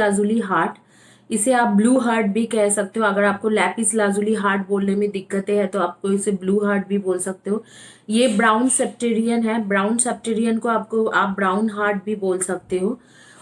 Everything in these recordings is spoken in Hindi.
लाजुली हार्ट, इसे आप ब्लू हार्ट भी कह सकते हो। अगर आपको लैपिस लाजुली हार्ट बोलने में दिक्कतें हैं तो आपको इसे ब्लू हार्ट भी बोल सकते हो। ये ब्राउन सेप्टेरियन है, ब्राउन सेप्टेरियन को आपको आप ब्राउन हार्ट भी बोल सकते हो।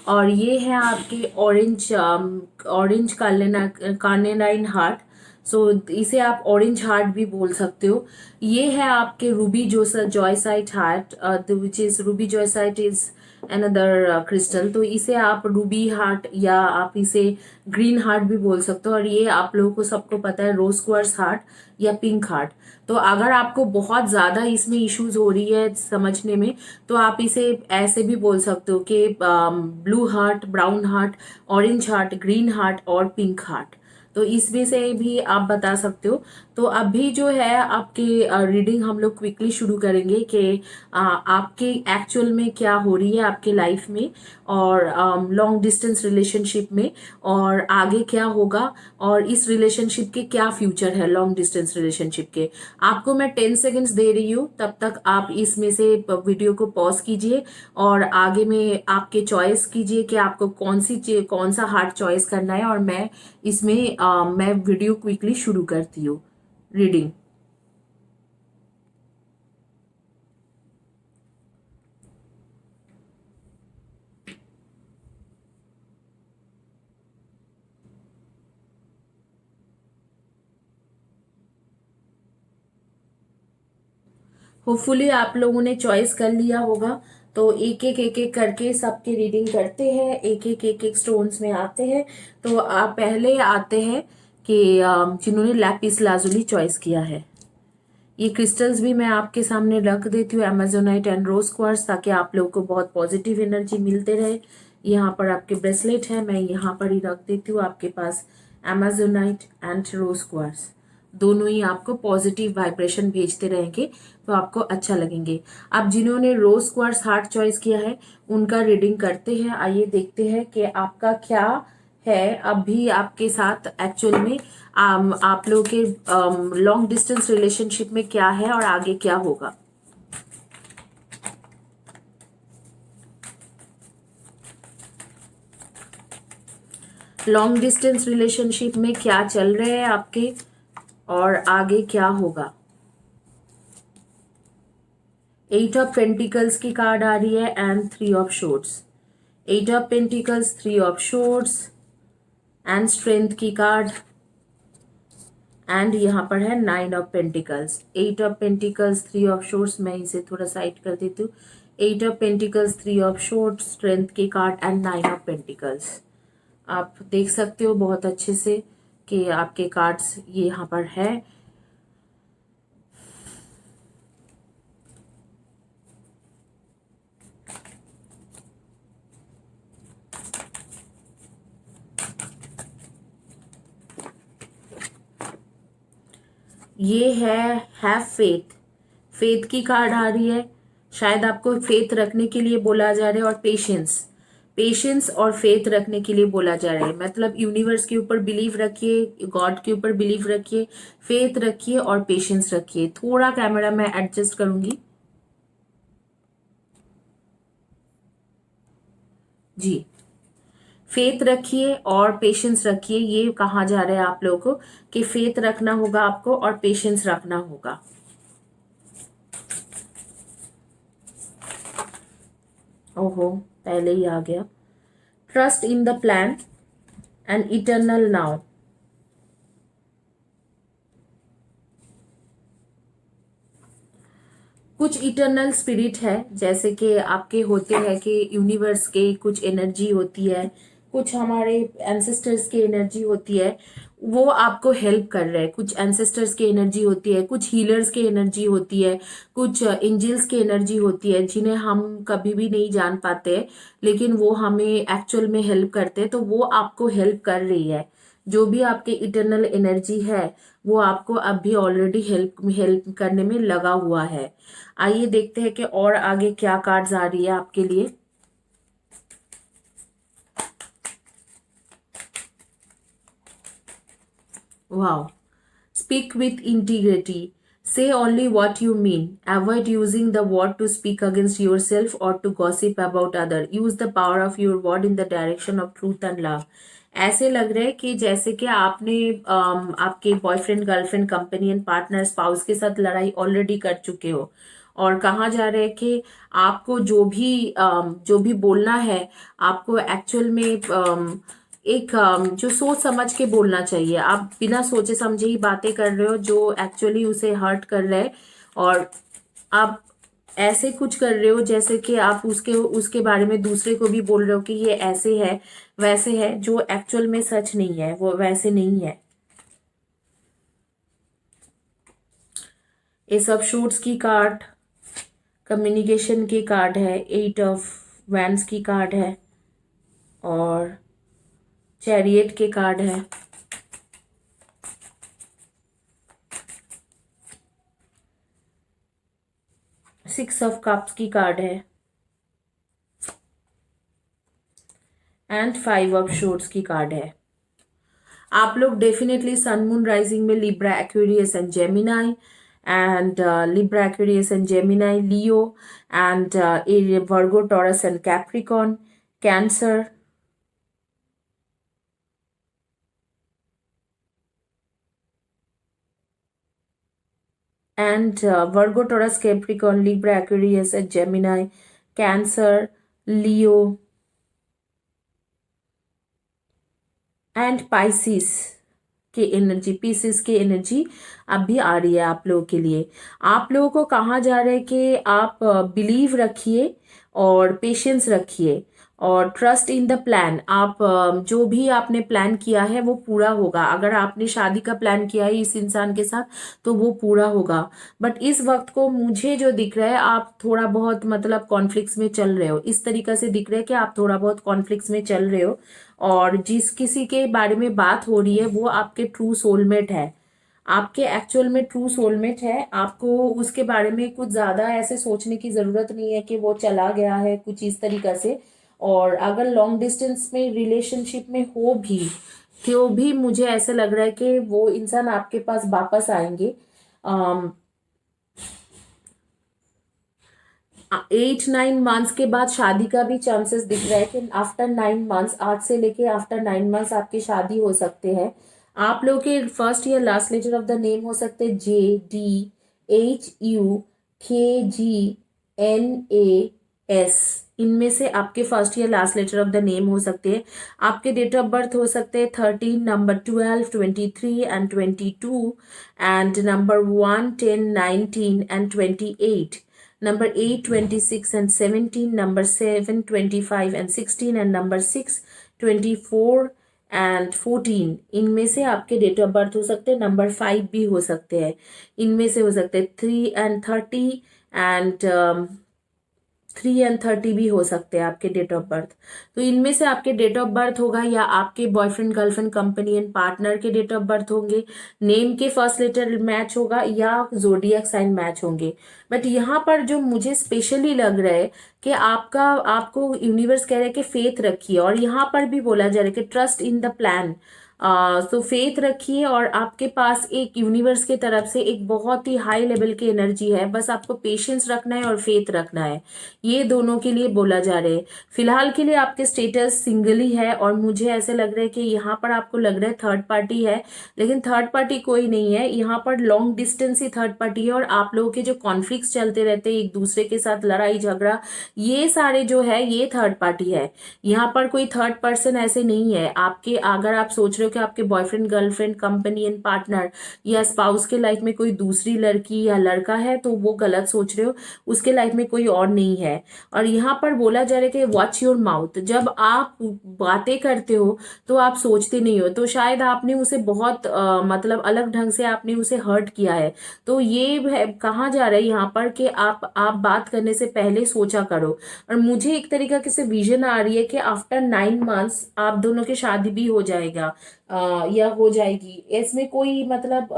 और ये है आपके ऑरेंज ऑरेंज कार्नेलाइन हार्ट, सो इसे आप ऑरेंज हार्ट भी बोल सकते हो। ये है आपके ruby zoisite heart, which is ruby zoisite is another crystal, तो इसे आप रूबी हार्ट या आप इसे ग्रीन हार्ट भी बोल सकते हो। और ये आप लोगों को सबको पता है रोज क्वार्ट्ज हार्ट या पिंक हार्ट। तो अगर आपको बहुत ज्यादा इसमें इश्यूज हो रही है समझने में, तो आप इसे ऐसे भी बोल सकते हो कि blue heart, brown heart, orange heart, green heart और पिंक हार्ट, तो इसमें से भी आप बता सकते हो। तो अभी जो है आपके रीडिंग हम लोग क्विकली शुरू करेंगे कि आपके एक्चुअल में क्या हो रही है आपके लाइफ में, और लॉन्ग डिस्टेंस रिलेशनशिप में, और आगे क्या होगा, और इस रिलेशनशिप के क्या फ्यूचर है लॉन्ग डिस्टेंस रिलेशनशिप के। आपको मैं 10 सेकेंड्स दे रही हूँ, तब तक आप इसमें से वीडियो को पॉज कीजिए और आगे में आपके चॉइस कीजिए कि आपको कौन सा हार्ट चॉइस करना है। और मैं इसमें मैं वीडियो क्विकली शुरू करती हूँ रीडिंग। होपफुली आप लोगों ने चॉइस कर लिया होगा। तो एक एक करके सबकी रीडिंग करते हैं, एक एक स्टोन्स में आते हैं। तो आप पहले आते हैं कि जिन्होंने लैपिस लाजुली चॉइस किया है। ये क्रिस्टल्स भी मैं आपके सामने रख देती हूँ, अमेजोनाइट एंड रोज क्वार्ट्ज, ताकि आप लोगों को बहुत पॉजिटिव एनर्जी मिलते रहे। यहाँ पर आपके ब्रेसलेट है, मैं यहाँ पर ही रख देती हूँ आपके पास। अमेजोनाइट एंड रोज क्वार्ट्ज दोनों ही आपको पॉजिटिव वाइब्रेशन भेजते रहेंगे, तो आपको अच्छा लगेंगे। अब जिन्होंने रोज क्वार्ट्ज हार्ट चॉइस किया है उनका रीडिंग करते हैं। आइए देखते हैं कि आपका क्या है अभी आपके साथ एक्चुअल में, आप लोग के लॉन्ग डिस्टेंस रिलेशनशिप में क्या है और आगे क्या होगा। लॉन्ग डिस्टेंस रिलेशनशिप में क्या चल रहे हैं आपके और आगे क्या होगा। 8 ऑफ पेंटिकल्स की कार्ड आ रही है and 3 of shorts. 8 of pentacles, 3 of shorts and strength की कार्ड, एंड यहाँ पर है 9 of pentacles. 8 of pentacles, 3 of shorts, मैं इसे थोड़ा साइड कर देती हूँ। 8 of pentacles, 3 of shorts, strength की कार्ड एंड 9 ऑफ पेंटिकल्स। आप देख सकते हो बहुत अच्छे से कि आपके कार्ड्स ये यहाँ पर है। ये है हैव फेथ, फेथ की कार्ड आ रही है। शायद आपको फेथ रखने के लिए बोला जा रहा है, और पेशेंस, पेशेंस और फेथ रखने के लिए बोला जा रहा है। मतलब यूनिवर्स के ऊपर बिलीव रखिए, गॉड के ऊपर बिलीव रखिए, फेथ रखिए और पेशेंस रखिए। थोड़ा कैमरा मैं एडजस्ट करूंगी जी। फेथ रखिए और पेशेंस रखिए, ये कहा जा रहा है आप लोगों को कि फेथ रखना होगा आपको और पेशेंस रखना होगा। ओहो, पहले ही आ गया। Trust in the plan and eternal now. कुछ इटर्नल स्पिरिट है, जैसे कि आपके होते हैं कि यूनिवर्स के कुछ एनर्जी होती है, कुछ हमारे एंसेस्टर्स की एनर्जी होती है, वो आपको हेल्प कर रहे हैं। कुछ एंसेस्टर्स की एनर्जी होती है, कुछ हीलर्स की एनर्जी होती है, कुछ एंजल्स की एनर्जी होती है, जिन्हें हम कभी भी नहीं जान पाते, लेकिन वो हमें एक्चुअल में हेल्प करते हैं। तो वो आपको हेल्प कर रही है। जो भी आपके इटर्नल एनर्जी है वो आपको अभी ऑलरेडी हेल्प हेल्प करने में लगा हुआ है। आइए देखते हैं कि और आगे क्या कार्ड्स आ रही है आपके लिए। Wow, speak with integrity, Say only what you mean. Avoid using the word to speak against yourself or to gossip about other. Use the power of your word in the direction of truth and love. ऐसे लग रहा है कि जैसे कि आपने आपके boyfriend, girlfriend, companion, partner, spouse के साथ लड़ाई ऑलरेडी कर चुके हो, और कहा जा रहा है कि आपको जो भी बोलना है, आपको एक्चुअल में एक जो सोच समझ के बोलना चाहिए। आप बिना सोचे समझे ही बातें कर रहे हो जो एक्चुअली उसे हर्ट कर रहे हैं, और आप ऐसे कुछ कर रहे हो जैसे कि आप उसके उसके बारे में दूसरे को भी बोल रहे हो कि ये ऐसे है वैसे है, जो एक्चुअल में सच नहीं है, वो वैसे नहीं है। ये सब शूट्स की कार्ड, कम्युनिकेशन की कार्ड है, 8 ऑफ वैंड्स की कार्ड है, और चैरियट के कार्ड है। सिक्स ऑफ कप्स की कार्ड है, एंड 5 ऑफ शोर्ट्स की कार्ड है। आप लोग डेफिनेटली सन मून राइजिंग में Libra, Aquarius and Gemini, and Libra, Aquarius and Gemini, Leo, and Virgo, Taurus and Capricorn, cancer, and Virgo, Taurus, Capricorn, Libra, Aquarius, and Gemini, Cancer, Leo, and Pisces की एनर्जी, पीसेस की एनर्जी अब भी आ रही है आप लोगों के लिए। आप लोगों को कहा जा रहा है कि आप बिलीव रखिए और पेशेंस रखिए और ट्रस्ट इन द प्लान। आप जो भी आपने प्लान किया है वो पूरा होगा। अगर आपने शादी का प्लान किया है इस इंसान के साथ तो वो पूरा होगा। बट इस वक्त को मुझे जो दिख रहा है, आप थोड़ा बहुत मतलब कॉन्फ्लिक्ट्स में चल रहे हो। इस तरीका से दिख रहा है कि आप थोड़ा बहुत कॉन्फ्लिक्ट्स में चल रहे हो, और जिस किसी के बारे में बात हो रही है वो आपके ट्रू सोलमेट है, आपके एक्चुअल में ट्रू सोलमेट है। आपको उसके बारे में कुछ ज्यादा ऐसे सोचने की जरूरत नहीं है कि वो चला गया है कुछ इस तरीका से। और अगर लॉन्ग डिस्टेंस में रिलेशनशिप में हो भी तो भी मुझे ऐसे लग रहा है कि वो इंसान आपके पास वापस आएंगे। 8-9 मंथ्स के बाद शादी का भी चांसेस दिख रहा है कि आफ्टर 9 मंथ्स, आज से लेके आफ्टर 9 मंथ्स आपकी शादी हो सकते हैं। आप लोग के फर्स्ट या last letter of the name हो सकते हैं JDHUKGNAS। इनमें से आपके फर्स्ट या last letter of the name हो सकते हैं। आपके डेट ऑफ बर्थ हो सकते हैं 13, number 12, 23 and 22, and number 1, 10, 19 and 28, number 8, 26 and 17, number 7, 25 and 16, and number 6, 24 and 14। इनमें से आपके डेट ऑफ बर्थ हो सकते हैं। नंबर 5 भी हो सकते हैं, इनमें से हो सकते हैं 3 and 30 एंड 3 and 30 भी हो सकते हैं आपके डेट ऑफ बर्थ। तो इनमें से आपके डेट ऑफ बर्थ होगा या आपके बॉयफ्रेंड, गर्लफ्रेंड, कंपेनियन, पार्टनर के डेट ऑफ बर्थ होंगे, नेम के फर्स्ट लेटर मैच होगा या जोडियक साइन मैच होंगे। बट यहाँ पर जो मुझे स्पेशली लग रहा है कि आपको यूनिवर्स कह रहा है कि फेथ रखिए, और यहाँ पर भी बोला जा रहा है कि ट्रस्ट इन द प्लान। तो फेथ रखिए, और आपके पास एक यूनिवर्स के तरफ से एक बहुत ही हाई लेवल की एनर्जी है। बस आपको पेशेंस रखना है और फेथ रखना है, ये दोनों के लिए बोला जा रहा है। फिलहाल के लिए आपके स्टेटस सिंगल ही है, और मुझे ऐसे लग रहा है कि यहाँ पर आपको लग रहा है थर्ड पार्टी है, लेकिन थर्ड पार्टी कोई नहीं है। यहाँ पर लॉन्ग डिस्टेंस ही थर्ड पार्टी है, और आप लोगों के जो कॉन्फ्लिक्ट चलते रहते हैं एक दूसरे के साथ, लड़ाई झगड़ा, ये सारे जो है ये थर्ड पार्टी है। यहाँ पर कोई थर्ड पर्सन ऐसे नहीं है आपके। अगर आप सोच रहे हो कि आपके बॉयफ्रेंड, गर्लफ्रेंड, कंपेनियन, पार्टनर या स्पाउस के लाइफ में कोई दूसरी लड़की या लड़का है, तो वो गलत सोच रहे हो। उसके लाइफ में कोई और नहीं है। और यहाँ पर बोला जा रहा है कि वॉच योर माउथ। जब आप बातें करते हो तो आप सोचते नहीं हो, तो शायद आपने उसे बहुत मतलब अलग ढंग से आपने उसे हर्ट किया है। तो ये कहा जा रहा है यहाँ पर कि आप बात करने से पहले सोचा करो। और मुझे एक तरीका से विजन आ रही है कि आफ्टर 9 मंथ्स आप दोनों की शादी भी हो जाएगा। या हो जाएगी, इसमें कोई मतलब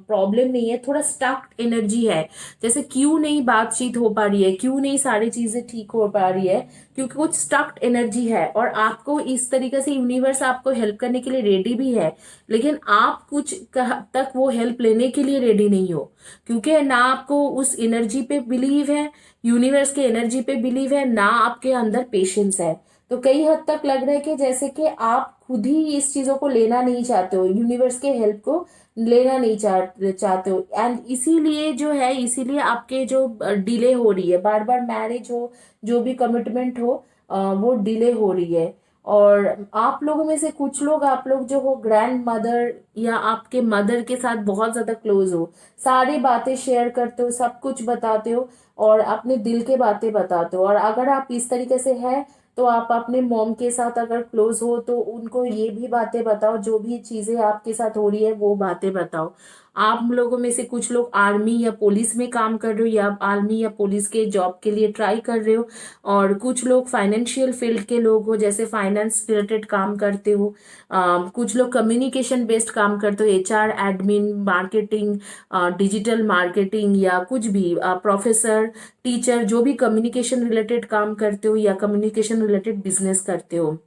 प्रॉब्लम नहीं है। थोड़ा स्टक्ड एनर्जी है, जैसे क्यों नहीं बातचीत हो पा रही है, क्यों नहीं सारी चीजें ठीक हो पा रही है, क्योंकि कुछ स्टक्ड एनर्जी है। और आपको इस तरीके से यूनिवर्स आपको हेल्प करने के लिए रेडी भी है, लेकिन आप कुछ तक वो हेल्प लेने के लिए रेडी नहीं हो, क्योंकि ना आपको उस एनर्जी पे बिलीव है, यूनिवर्स के एनर्जी पे बिलीव है, ना आपके अंदर पेशेंस है। तो कई हद तक लग रहा है कि जैसे कि आप खुद ही इस चीजों को लेना नहीं चाहते हो, यूनिवर्स के हेल्प को लेना नहीं चाहते हो। एंड इसीलिए जो है, इसीलिए आपके जो डिले हो रही है, बार बार मैरिज हो, जो भी कमिटमेंट हो, वो डिले हो रही है। और आप लोगों में से कुछ लोग, आप लोग जो हो ग्रैंड मदर या आपके मदर के साथ बहुत ज्यादा क्लोज हो, सारी बातें शेयर करते हो, सब कुछ बताते हो और अपने दिल के बातें बताते हो। और अगर आप इस तरीके से है तो आप अपने मॉम के साथ अगर क्लोज हो तो उनको ये भी बातें बताओ, जो भी चीजें आपके साथ हो रही है वो बातें बताओ। आप लोगों में से कुछ लोग आर्मी या पुलिस में काम कर रहे हो, या आर्मी या पुलिस के जॉब के लिए ट्राई कर रहे हो, और कुछ लोग फाइनेंशियल फील्ड के लोग हो, जैसे फाइनेंस रिलेटेड काम करते हो। कुछ लोग कम्युनिकेशन बेस्ड काम करते हो, HR, admin, marketing, digital marketing, या कुछ भी प्रोफेसर, टीचर, जो भी कम्युनिकेशन रिलेटेड काम करते हो या कम्युनिकेशन रिलेटेड बिजनेस करते हो,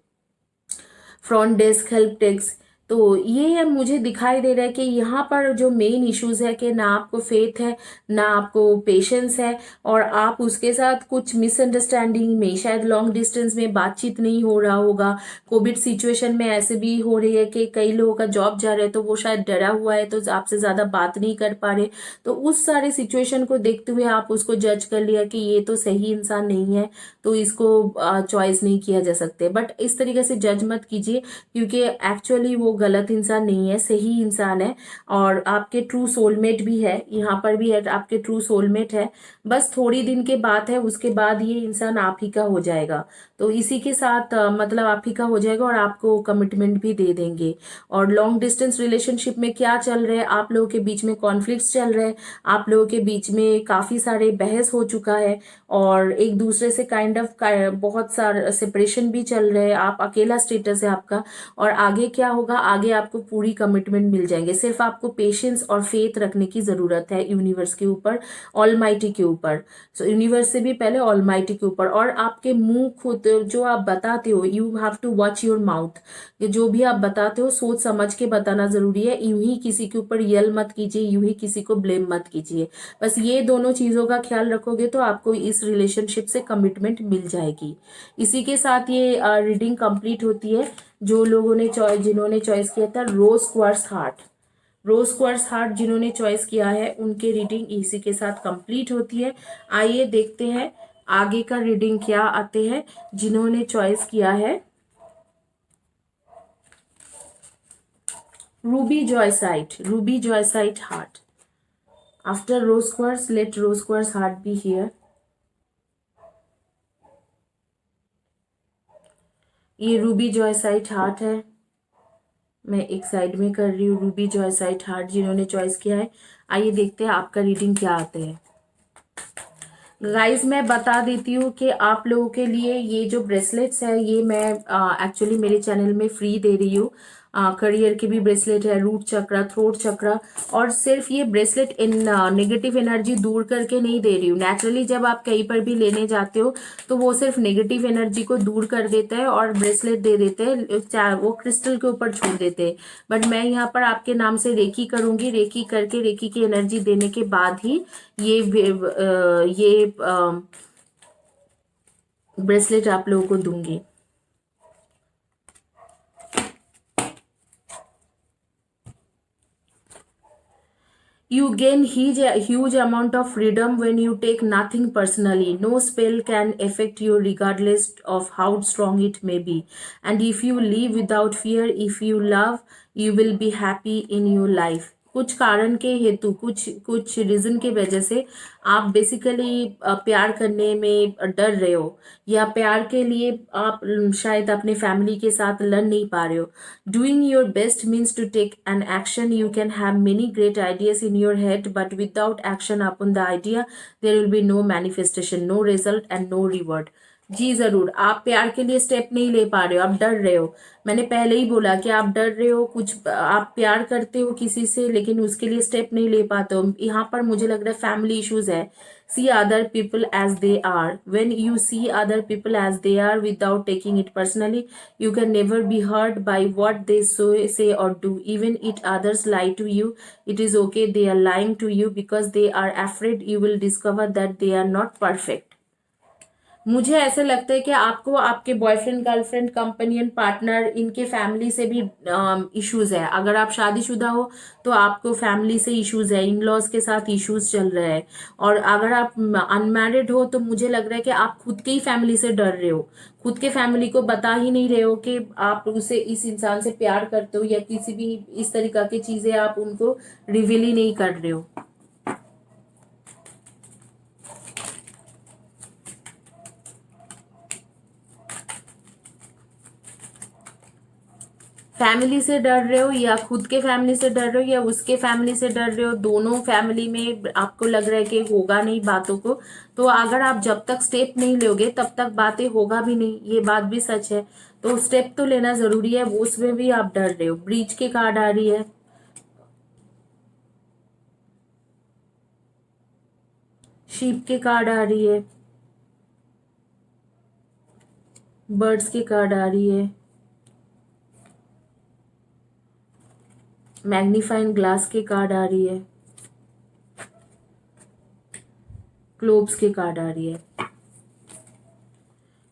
फ्रंट डेस्क, हेल्प डेस्क। तो ये मुझे दिखाई दे रहा है कि यहाँ पर जो मेन इश्यूज है कि ना आपको फेथ है, ना आपको पेशेंस है, और आप उसके साथ कुछ मिसअंडरस्टैंडिंग में, शायद लॉन्ग डिस्टेंस में बातचीत नहीं हो रहा होगा। कोविड सिचुएशन में ऐसे भी हो रही है कि कई लोगों का जॉब जा रहा है तो वो शायद डरा हुआ है, तो आपसे ज्यादा बात नहीं कर पा रहे। तो उस सारे सिचुएशन को देखते हुए आप उसको जज कर लिया कि ये तो सही इंसान नहीं है, तो इसको चॉइस नहीं किया जा सकते। बट इस तरीके से जज मत कीजिए, क्योंकि एक्चुअली वो गलत इंसान नहीं है, सही इंसान है। और आपके ट्रू सोलमेट भी है, यहाँ पर भी है आपके ट्रू सोलमेट है। बस थोड़ी दिन के बात है, उसके बाद ये इंसान आप ही का हो जाएगा। तो इसी के साथ मतलब आप ही का हो जाएगा और आपको कमिटमेंट भी दे देंगे। और लॉन्ग डिस्टेंस रिलेशनशिप में क्या चल रहा है, आप लोगों के बीच में कॉन्फ्लिक्ट्स चल रहे हैं, आप लोगों के बीच में काफी सारे बहस हो चुका है, और एक दूसरे से काइंड ऑफ बहुत सारा सेपरेशन भी चल रहे हैं, आप अकेला स्टेटस है आपका। और आगे क्या होगा, आगे आपको पूरी कमिटमेंट मिल जाएंगे, सिर्फ आपको पेशेंस और फेथ रखने की जरूरत है यूनिवर्स के ऊपर, ऑलमाइटी के ऊपर। सो यूनिवर्स से भी पहले ऑलमाइटी के ऊपर। और आपके मुंह खुद जो आप बताते हो, you have to watch your mouth, जो भी आप बताते हो सोच समझ के बताना जरूरी है। यूं ही किसी के ऊपर यल मत कीजिए, यूं ही किसी को ब्लेम मत कीजिए। बस ये दोनों चीजों का ख्याल रखोगे तो आपको इस रिलेशनशिप से कमिटमेंट मिल जाएगी। इसी के साथ ये रीडिंग कंप्लीट होती है। जो लोगों ने जिन्होंने चॉइस किया था rose quartz heart, rose quartz heart जिन्होंने चॉइस किया है, उनके रीडिंग इसी के साथ कंप्लीट होती है। आइए देखते हैं आगे का रीडिंग क्या आते हैं जिन्होंने चॉइस किया है ruby zoisite, ruby zoisite heart. After rose quartz, let rose quartz heart be here. ये रूबी जॉयसाइट हार्ट है, मैं एक साइड में कर रही हूँ। रूबी जॉयसाइट हार्ट जिन्होंने चॉइस किया है, आइए देखते हैं आपका रीडिंग क्या आते हैं। गाइस मैं बता देती हूँ कि आप लोगों के लिए ये जो ब्रेसलेट्स है, ये मैं एक्चुअली मेरे चैनल में फ्री दे रही हूँ। करियर की भी ब्रेसलेट है, रूट चक्रा, थ्रोट चक्रा। और सिर्फ ये ब्रेसलेट इन नेगेटिव एनर्जी दूर करके नहीं दे रही हूँ। नेचुरली जब आप कहीं पर भी लेने जाते हो तो वो सिर्फ नेगेटिव एनर्जी को दूर कर देता है और ब्रेसलेट दे देते हैं, चाहे वो क्रिस्टल के ऊपर छोड़ देते हैं। बट मैं यहाँ पर आपके नाम से रेकी करूंगी, रेकी करके रेकी की एनर्जी देने के बाद ही ये ब्रेसलेट आप लोगों को दूंगी। You gain huge amount of freedom when you take nothing personally. No spell can affect you regardless of how strong it may be. And if you live without fear, if you love, you will be happy in your life. कुछ कारण के हेतु, कुछ रीजन के वजह से आप बेसिकली प्यार करने में डर रहे हो, या प्यार के लिए आप शायद अपने फैमिली के साथ लड़ नहीं पा रहे हो। Doing your best means to take an action. You can have many great ideas in your head, but without action upon the idea, there will be no manifestation, no result, and no reward. जी जरूर, आप प्यार के लिए स्टेप नहीं ले पा रहे हो, आप डर रहे हो। मैंने पहले ही बोला कि आप डर रहे हो, कुछ आप प्यार करते हो किसी से लेकिन उसके लिए स्टेप नहीं ले पाते हो। यहाँ पर मुझे लग रहा है फैमिली इश्यूज है। See other people as they are, when you see other people as they are without taking it personally, you can never be hurt by what they say or do. Even if others lie to you, it is okay, they are lying to you because they are afraid you will discover that they are not perfect. मुझे ऐसे लगता है कि आपको आपके बॉयफ्रेंड, गर्लफ्रेंड, कंपेनियन, पार्टनर, इनके फैमिली से भी इश्यूज है। अगर आप शादीशुदा हो तो आपको फैमिली से इश्यूज है, इन लॉज के साथ इश्यूज चल रहे हैं। और अगर आप अनमैरिड हो तो मुझे लग रहा है कि आप खुद के ही फैमिली से डर रहे हो, खुद के फैमिली को बता ही नहीं रहे हो कि आप उसे, इस इंसान से प्यार करते हो, या किसी भी इस तरीका की चीजें आप उनको रिवील ही नहीं कर रहे हो। फैमिली से डर रहे हो, या खुद के फैमिली से डर रहे हो, या उसके फैमिली से डर रहे हो, दोनों फैमिली में आपको लग रहा है कि होगा नहीं बातों को। तो अगर आप जब तक स्टेप नहीं लोगे तब तक बातें होगा भी नहीं, ये बात भी सच है। तो स्टेप तो लेना जरूरी है, वो उसमें भी आप डर रहे हो। ब्रीच के कार्ड आ रही है, शीप के कार्ड आ रही है, बर्ड्स की कार्ड आ रही है, मैग्नीफाइंग ग्लास की कार्ड आ रही है, ग्लोब्स की कार्ड आ रही है।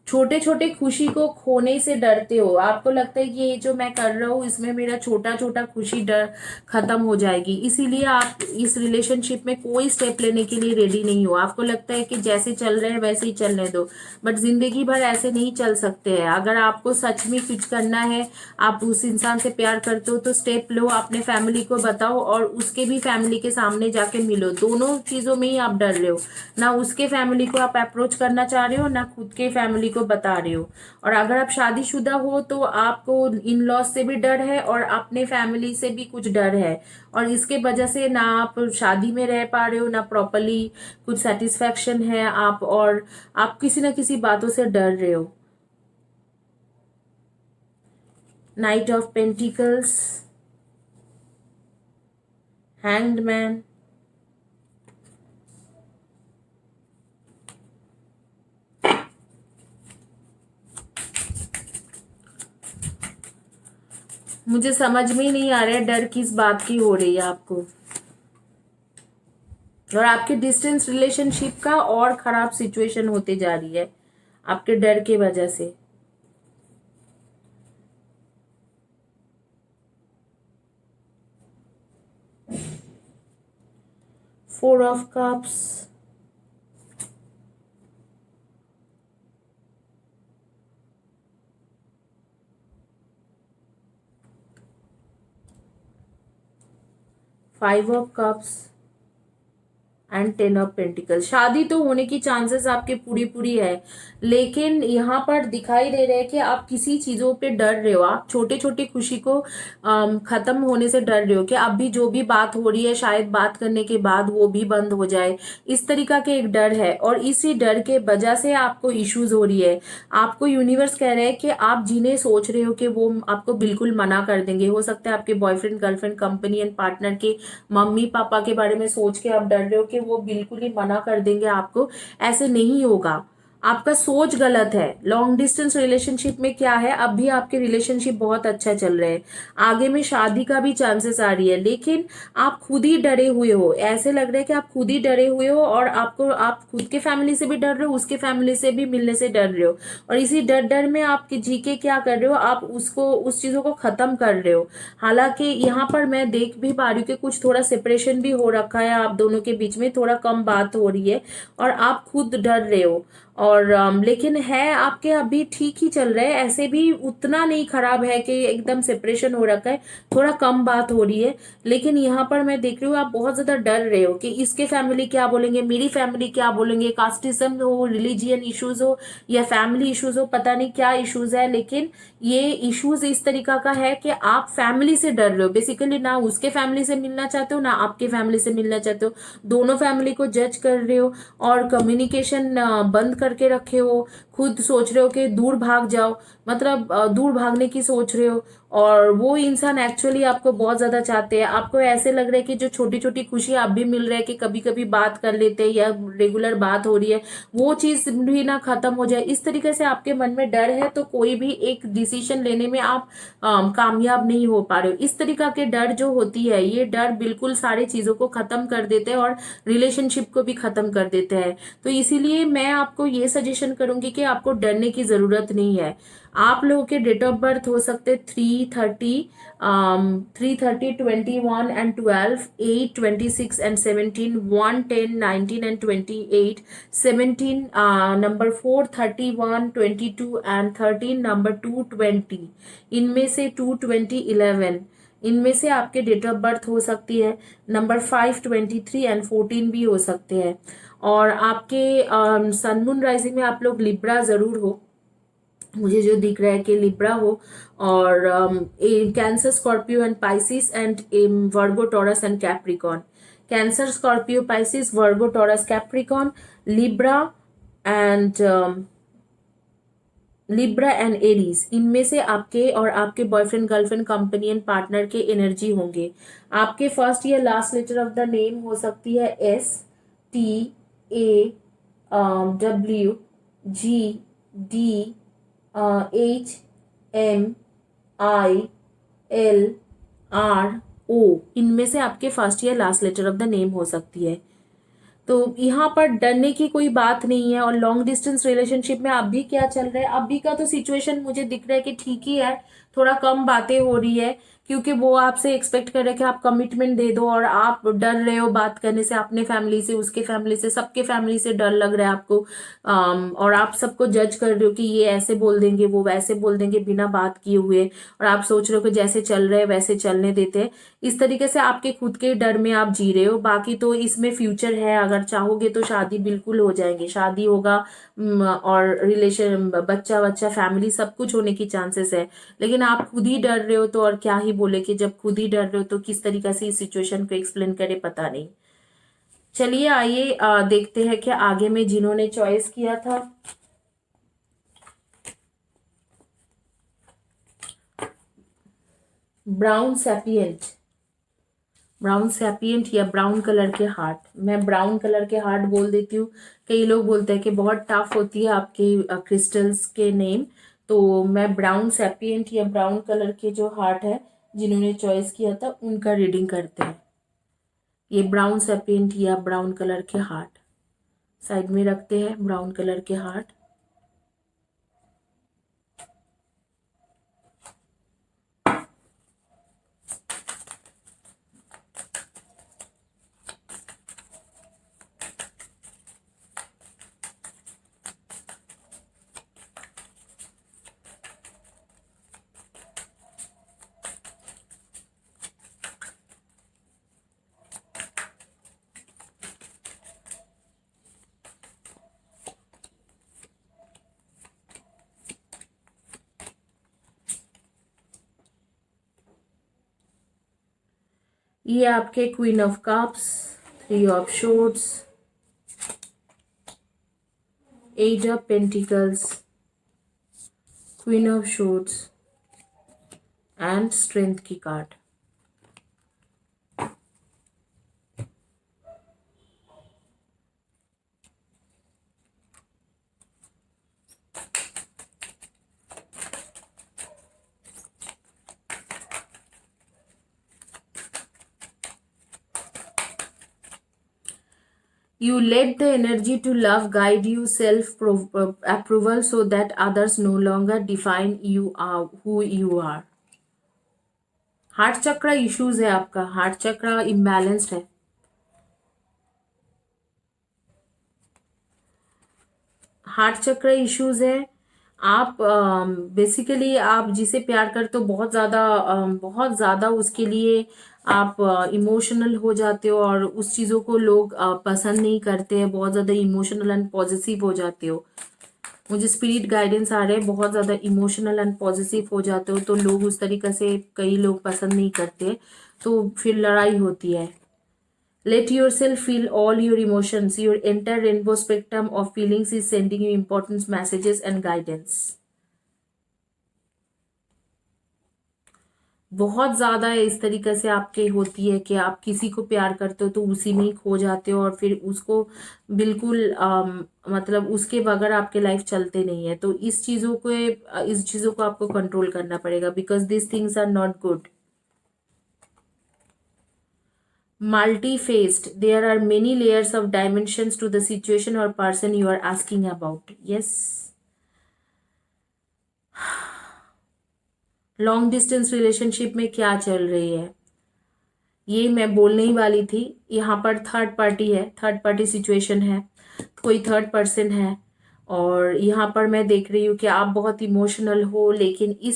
छोटे छोटे खुशी को खोने से डरते हो, आपको लगता है कि ये जो मैं कर रहा हूँ इसमें मेरा छोटा छोटा खुशी डर खत्म हो जाएगी, इसीलिए आप इस रिलेशनशिप में कोई स्टेप लेने के लिए रेडी नहीं हो। आपको लगता है कि जैसे चल रहे हैं वैसे ही चलने दो, बट जिंदगी भर ऐसे नहीं चल सकते हैं। अगर आपको सच में कुछ करना है, आप उस इंसान से प्यार करते हो, तो स्टेप लो, अपने फैमिली को बताओ और उसके भी फैमिली के सामने जाके मिलो। दोनों चीजों में ही आप डर रहे हो, ना उसके फैमिली को आप अप्रोच करना चाह रहे हो, ना खुद के फैमिली को बता रहे हो। और अगर आप शादीशुदा हो तो आपको इन लॉज से भी डर है और अपने फैमिली से भी कुछ डर है, और इसके वजह से ना आप शादी में रह पा रहे हो, ना प्रॉपरली कुछ सेटिस्फेक्शन है आप, और आप किसी ना किसी बातों से डर रहे हो। Night of pentacles, hanged man, मुझे समझ में ही नहीं आ रहा है डर किस बात की हो रही है आपको, और आपके डिस्टेंस रिलेशनशिप का और खराब सिचुएशन होते जा रही है आपके डर के वजह से। Four of cups, five of cups and ten of pentacle. शादी तो होने की चांसेस आपके पूरी पूरी है, लेकिन यहाँ पर दिखाई दे रहे हैं कि आप किसी चीजों पे डर रहे हो। आप छोटे छोटे खुशी को खत्म होने से डर रहे हो कि अभी जो भी बात हो रही है शायद बात करने के बाद वो भी बंद हो जाए, इस तरीका के एक डर है। और इसी डर के वजह से आपको इश्यूज हो रही है। आपको यूनिवर्स कह रहे हैं कि आप जिन्हें सोच रहे हो कि वो आपको बिल्कुल मना कर देंगे, हो सकता है आपके बॉयफ्रेंड, गर्लफ्रेंड, कंपेनियन, पार्टनर के मम्मी पापा के बारे में सोच के आप डर रहे हो कि वो बिल्कुल ही मना कर देंगे आपको, ऐसे नहीं होगा। आपका सोच गलत है। लॉन्ग डिस्टेंस रिलेशनशिप में क्या है, अब भी आपके रिलेशनशिप बहुत अच्छा चल रहे हैं, आगे में शादी का भी चांसेस आ रही है, लेकिन आप खुद ही डरे हुए हो। ऐसे लग रहा है कि आप खुद ही डरे हुए हो, और आप खुद के फैमिली से भी डर रहे हो, उसके फैमिली से भी मिलने से डर रहे हो, और इसी डर डर में आप जी के क्या कर रहे हो, आप उस चीजों को खत्म कर रहे हो। हालांकि यहाँ पर मैं देख भी पा रही हूँ कि कुछ थोड़ा सेपरेशन भी हो रखा है आप दोनों के बीच में, थोड़ा कम बात हो रही है और आप खुद डर रहे हो। और लेकिन है आपके अभी ठीक ही चल रहा है, ऐसे भी उतना नहीं खराब है कि एकदम सेपरेशन हो रखा है, थोड़ा कम बात हो रही है। लेकिन यहाँ पर मैं देख रही हूँ आप बहुत ज्यादा डर रहे हो कि इसके फैमिली क्या बोलेंगे, मेरी फैमिली क्या बोलेंगे, कास्टिज्म हो, रिलीजियन इश्यूज हो, या फैमिली इश्यूज हो, पता नहीं क्या इश्यूज है। लेकिन ये इश्यूज इस तरीका का है कि आप फैमिली से डर रहे हो बेसिकली, ना उसके फैमिली से मिलना चाहते हो ना आपके फैमिली से मिलना चाहते हो, दोनों फैमिली को जज कर रहे हो और कम्युनिकेशन बंद करके रखे हो, खुद सोच रहे हो कि दूर भाग जाओ, मतलब दूर भागने की सोच रहे हो, और वो इंसान एक्चुअली आपको बहुत ज्यादा चाहते हैं। आपको ऐसे लग रहा है कि जो छोटी छोटी खुशी आप भी मिल रहा है कि कभी कभी बात कर लेते हैं या रेगुलर बात हो रही है, वो चीज भी ना खत्म हो जाए, इस तरीके से आपके मन में डर है, तो कोई भी एक डिसीजन लेने में आप कामयाब नहीं हो पा रहे हो। इस तरीका के डर जो होती है, ये डर बिल्कुल सारी चीजों को खत्म कर देते हैं और रिलेशनशिप को भी खत्म कर देते हैं। तो इसीलिए मैं आपको ये सजेशन करूंगी कि आपको डरने की जरूरत नहीं है। आप लोगों के डेट ऑफ बर्थ हो सकते 3:30, 3:30, 21 and 12, 8:26 and 17, 1:10, 19 and 28, 17, number 4:31, 22 and 13, number 2:20, इनमें से 2:20, 11, इनमें से आपके डेट ऑफ बर्थ हो सकती है। नंबर 5:23 and 14 भी हो सकते हैं। और आपके सन मून राइजिंग में आप लोग लिब्रा जरूर हो, मुझे जो दिख रहा है कि लिब्रा हो, और Cancer, Scorpio and Pisces and Virgo, Taurus and Capricorn. Cancer, Scorpio, Pisces, Virgo, Taurus, Capricorn, Libra and Aries, इनमें से आपके और आपके बॉयफ्रेंड, गर्लफ्रेंड, कंपेनियन, पार्टनर के एनर्जी होंगे। आपके फर्स्ट या last letter of the name हो सकती है STAWGDHMILRO, इनमें से आपके फर्स्ट या last letter of the name हो सकती है। तो यहाँ पर डरने की कोई बात नहीं है। और लॉन्ग डिस्टेंस रिलेशनशिप में अभी क्या चल रहा है, अभी का तो सिचुएशन मुझे दिख रहा है कि ठीक ही है, थोड़ा कम बातें हो रही है, क्योंकि वो आपसे एक्सपेक्ट कर रहे हैं कि आप कमिटमेंट दे दो, और आप डर रहे हो बात करने से, अपने फैमिली से, उसके फैमिली से, सबके फैमिली से डर लग रहा है आपको। और आप सबको जज कर रहे हो कि ये ऐसे बोल देंगे, वो वैसे बोल देंगे, बिना बात किए हुए, और आप सोच रहे हो कि जैसे चल रहे हैं वैसे चलने देते हैं। इस तरीके से आपके खुद के डर में आप जी रहे हो। बाकी तो इसमें फ्यूचर है, अगर चाहोगे तो शादी बिल्कुल हो जाएंगे, शादी होगा, और रिलेशन, बच्चा बच्चा, फैमिली, सब कुछ होने की चांसेस है। लेकिन आप खुद ही डर रहे हो, तो और क्या ही बोले कि जब खुद ही डर रहे हो तो किस तरीके से इस सिचुएशन को एक्सप्लेन करे, पता नहीं। चलिए आइए देखते हैं कि आगे में जिन्होंने चॉइस किया था। ब्राउन सैपियंट, ब्राउन सैपियंट या ब्राउन कलर के हार्ट, मैं ब्राउन कलर के हार्ट बोल देती हूँ। कई लोग बोलते हैं कि बहुत टफ होती है आपके क्रिस्टल्स के नेम, तो मैं ब्राउन सैपियंट या ब्राउन कलर के जो हार्ट है जिन्होंने चॉइस किया था उनका रीडिंग करते हैं। ये ब्राउन सैपियंट या ब्राउन कलर के हार्ट साइड में रखते हैं, ब्राउन कलर के हार्ट। ये आपके queen of cups, 3 of shorts, 8 of pentacles, queen of shorts and strength की card. You let the energy to love guide you, self-approval, so that others no longer define you are who you are. Heart चक्र इश्यूज है, आपका हार्ट चक्र इम्बैलेंस्ड है। हार्ट चक्र इश्यूज है। आप बेसिकली आप जिसे प्यार करते हो बहुत ज्यादा उसके लिए आप इमोशनल हो जाते हो, और उस चीजों को लोग पसंद नहीं करते हैं, बहुत ज्यादा इमोशनल एंड पॉजिटिव हो जाते हो। मुझे स्पिरिट गाइडेंस आ रहे हैं, बहुत ज्यादा इमोशनल एंड पॉजिटिव हो जाते हो, तो लोग उस तरीके से कई लोग पसंद नहीं करते, तो फिर लड़ाई होती है। Let yourself feel all your emotions. Your entire rainbow spectrum of feelings is sending you important messages and guidance. बहुत ज़्यादा इस तरीके से आपके होती है कि आप किसी को प्यार करते हो तो उसी में ही खो जाते हो और फिर उसको बिल्कुल मतलब उसके बगैर आपके लाइफ चलते नहीं है। तो इस चीज़ों को आपको कंट्रोल करना पड़ेगा, because this things are not good. Multi-faced, there are many layers of dimensions to the situation or person you are asking about. Yes. Long distance relationship में क्या चल रही है ये मैं बोलने ही वाली थी। यहाँ पर थर्ड पार्टी है, थर्ड पार्टी सिचुएशन है, कोई थर्ड पर्सन है और यहाँ पर मैं देख रही हूँ कि आप बहुत इमोशनल हो, लेकिन ये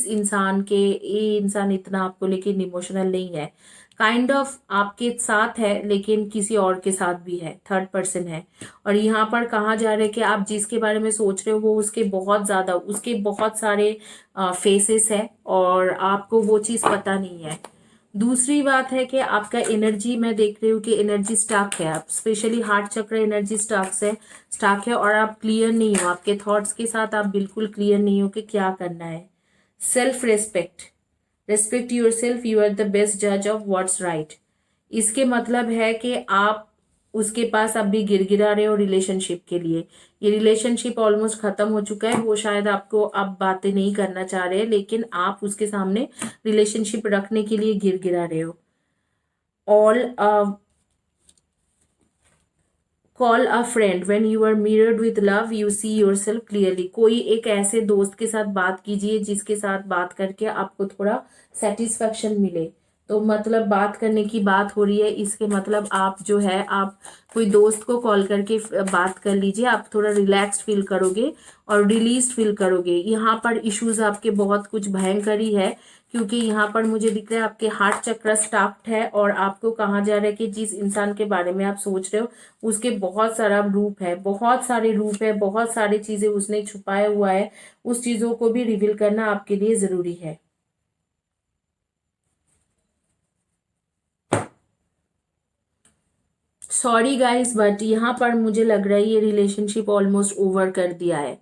इंसान इतना आपको लेकिन इमोशनल नहीं है। काइंड ऑफ आपके साथ है लेकिन किसी और के साथ भी है, थर्ड पर्सन है। और यहाँ पर कहा जा रहा है कि आप जिसके बारे में सोच रहे हो वो उसके बहुत सारे फेसेस है और आपको वो चीज़ पता नहीं है। दूसरी बात है कि आपका एनर्जी, मैं देख रही हूँ कि एनर्जी स्टक है, आप स्पेशली हार्ट चक्र एनर्जी स्टक है और आप क्लियर नहीं हो, आपके थॉट्स के साथ आप बिल्कुल क्लियर नहीं हो कि क्या करना है। Self respect your self, you are the best जज ऑफ व्हाट्स राइट। इसके मतलब है कि आप उसके पास अब भी गिड़गिड़ा रहे हो रिलेशनशिप के लिए। ये रिलेशनशिप ऑलमोस्ट खत्म हो चुका है, वो शायद आपको अब बातें नहीं करना चाह रहे, लेकिन आप उसके सामने रिलेशनशिप रखने के लिए गिड़गिड़ा रहे हो। Call a friend, when you are mirrored with love you see your self clearly. कोई एक ऐसे दोस्त के साथ बात कीजिए जिसके साथ बात करके आपको थोड़ा सेटिस्फेक्शन मिले। तो मतलब बात करने की बात हो रही है, इसके मतलब आप जो है आप कोई दोस्त को कॉल करके बात कर लीजिए, आप थोड़ा रिलैक्स्ड फील करोगे और रिलीज फील करोगे। यहाँ पर इश्यूज आपके बहुत कुछ भयंकर ही है, क्योंकि यहाँ पर मुझे दिख रहा है आपके हार्ट चक्र स्टक्ड है और आपको कहा जा रहा है कि जिस इंसान के बारे में आप सोच रहे हो उसके बहुत सारे रूप है, बहुत सारी चीजें उसने छुपाया हुआ है, उस चीजों को भी रिवील करना आपके लिए जरूरी है। सॉरी गाइस, बट यहाँ पर मुझे लग रहा है ये रिलेशनशिप ऑलमोस्ट ओवर कर दिया है,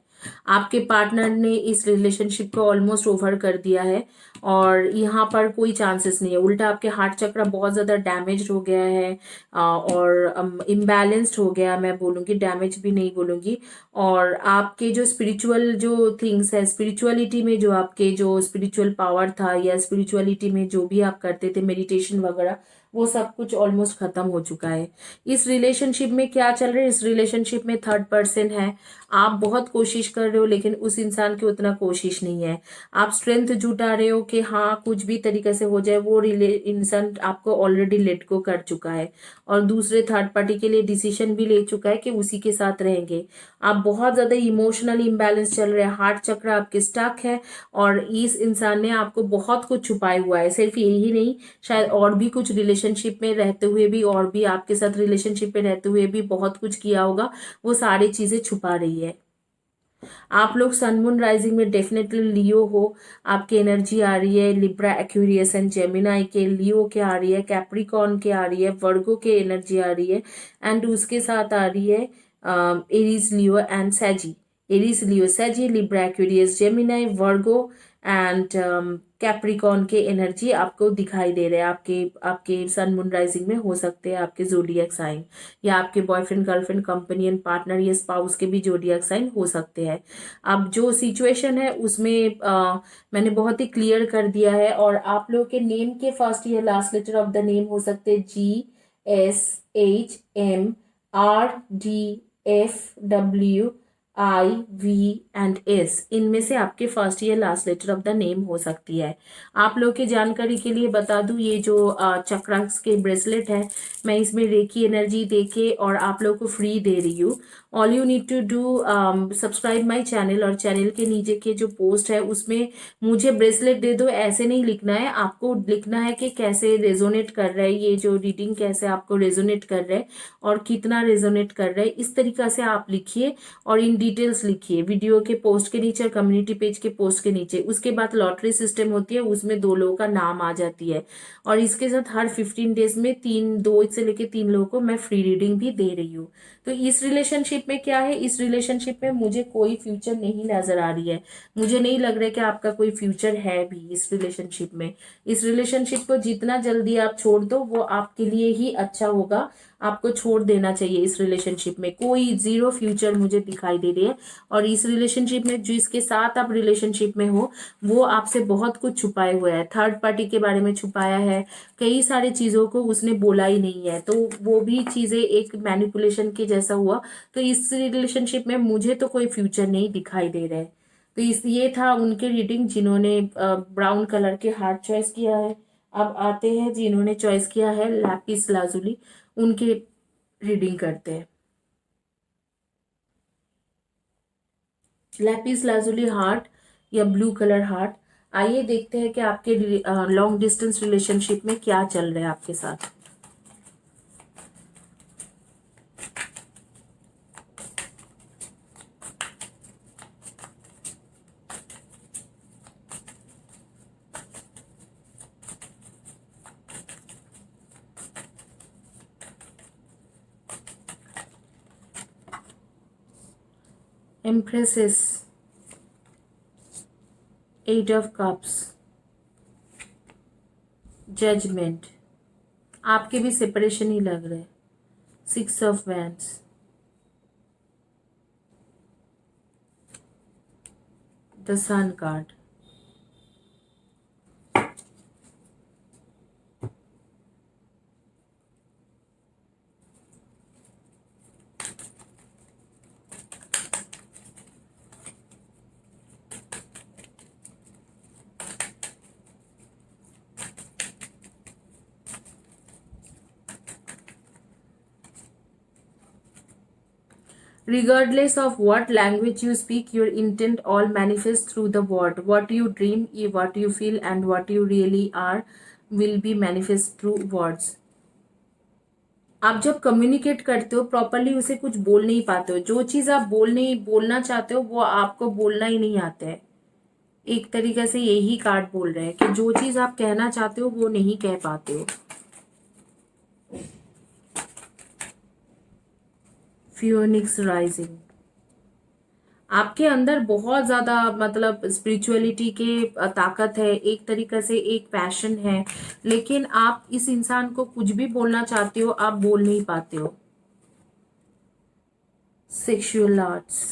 आपके पार्टनर ने इस रिलेशनशिप को ऑलमोस्ट ओवर कर दिया है और यहाँ पर कोई चांसेस नहीं है। उल्टा आपके हार्ट चक्र बहुत ज़्यादा डैमेज हो गया है और इम्बैलेंस्ड हो गया, मैं बोलूँगी, डैमेज भी नहीं बोलूँगी। और आपके जो स्पिरिचुअल जो थिंग्स है, स्पिरिचुअलिटी में जो आपके जो स्पिरिचुअल पावर था या स्पिरिचुअलिटी में जो भी आप करते थे, मेडिटेशन वगैरह, वो सब कुछ ऑलमोस्ट खत्म हो चुका है। इस रिलेशनशिप में क्या चल रहा है, इस रिलेशनशिप में थर्ड पर्सन है, आप बहुत कोशिश कर रहे हो लेकिन उस इंसान की उतना कोशिश नहीं है। आप स्ट्रेंथ जुटा रहे हो कि हाँ कुछ भी तरीके से हो जाए, वो इंसान आपको ऑलरेडी लेट गो कर चुका है और दूसरे थर्ड पार्टी के लिए डिसीजन भी ले चुका है कि उसी के साथ रहेंगे। आप बहुत ज्यादा इमोशनल इम्बैलेंस चल रहे हैं, हार्ट चक्र आपके स्टक है और इस इंसान ने आपको बहुत कुछ छुपाया हुआ है। सिर्फ यही नहीं, शायद और भी कुछ रिलेशनशिप में रहते हुए भी और भी आपके साथ रिलेशनशिप में रहते हुए भी बहुत कुछ किया होगा, वो सारी चीजें छुपा रही है। आप लोग सन मून राइजिंग में डेफिनेटली लियो हो, आपकी एनर्जी आ रही है लिब्रा एक्वेरियस एंड जेमिनाई के, लियो के आ रही है, कैप्रिकॉर्न के आ रही है, वर्गो के एनर्जी आ रही है एंड उसके साथ आ रही है Aries Leo and Sagi. Aries Leo Sagi, Libra Aquarius Gemini, Virgo and Capricorn के एनर्जी आपको दिखाई दे रहे हैं। आपके सन मून राइजिंग में हो सकते हैं आपके जोडियक साइन या आपके बॉयफ्रेंड गर्लफ्रेंड कंपेनियन पार्टनर या स्पाउस के भी जोडियक साइन हो सकते हैं। अब जो सिचुएशन है उसमें मैंने बहुत ही क्लियर कर दिया है और आप लोग के नेम के फर्स्ट या last letter of the name हो सकते हैं GSHMRDFWIV एंड S, इनमें से आपके फर्स्ट या last letter of the name हो सकती है। आप लोग की जानकारी के लिए बता दूं, ये जो चक्रास के ब्रेसलेट है, मैं इसमें रेकी एनर्जी देके और आप लोग को फ्री दे रही हूँ। All you need to do subscribe my channel और चैनल के नीचे के जो पोस्ट है उसमें मुझे ब्रेसलेट दे दो ऐसे नहीं लिखना है, आपको लिखना है कि कैसे रेजोनेट कर रहा है ये जो रीडिंग, कैसे आपको रेजोनेट कर रहा है और कितना रेजोनेट कर रहा है, इस तरीका से आप लिखिए और इन डिटेल्स लिखिए वीडियो के पोस्ट के नीचे और कम्युनिटी पेज के पोस्ट के नीचे। उसके बाद लॉटरी सिस्टम होती है, उसमें 2 लोगों का नाम आ जाती है, और इसके साथ हर 15 डेज में 2 से लेके 3 लोगों को मैं फ्री रीडिंग भी दे रही हूँ। तो इस रिलेशनशिप में क्या है, इस रिलेशनशिप में मुझे कोई फ्यूचर नहीं नजर आ रही है। मुझे नहीं लग रहा है कि आपका कोई फ्यूचर है भी इस रिलेशनशिप में। इस रिलेशनशिप को जितना जल्दी आप छोड़ दो वो आपके लिए ही अच्छा होगा। आपको छोड़ देना चाहिए इस रिलेशनशिप में, कोई जीरो फ्यूचर मुझे दिखाई दे रही है। और इस रिलेशनशिप में जिसके साथ आप रिलेशनशिप में हो वो आपसे बहुत कुछ छुपाए हुए है, थर्ड पार्टी के बारे में छुपाया है, कई सारी चीजों को उसने बोला ही नहीं है, तो वो भी चीजें एक मैनिपुलेशन के जैसा हुआ। तो इस रिलेशनशिप में मुझे तो कोई फ्यूचर नहीं दिखाई दे रहा है। तो इस ये था उनके रीडिंग जिन्होंने ब्राउन कलर के हार्ट चॉइस किया है। अब आते हैं जिन्होंने चॉइस किया है लैपिस लाजुली, उनके रीडिंग करते हैं। लैपिस लाजुली हार्ट या ब्लू कलर हार्ट, आइए देखते हैं कि आपके लॉन्ग डिस्टेंस रिलेशनशिप में क्या चल रहा है आपके साथ। एम्प्रेसेस, 8 ऑफ कप्स, जजमेंट, आपके भी सेपरेशन ही लग रहा है, 6 of wands, the sun card, regardless of what language you speak, your intent all manifests through the word. What you dream, what you feel, and what you really are will be manifest through words. आप जब कम्युनिकेट करते हो प्रॉपरली उसे कुछ बोल नहीं पाते हो, जो चीज आप बोलना चाहते हो वो आपको बोलना ही नहीं आता है। एक तरीके से यही कार्ड बोल रहे हैं कि जो चीज आप कहना चाहते हो वो नहीं कह पाते हो। फियोनिक्स राइजिंग, आपके अंदर बहुत ज्यादा मतलब स्पिरिचुअलिटी के ताकत है, एक तरीके से एक पैशन है, लेकिन आप इस इंसान को कुछ भी बोलना चाहते हो आप बोल नहीं पाते हो। सेक्सुअल आर्ट्स,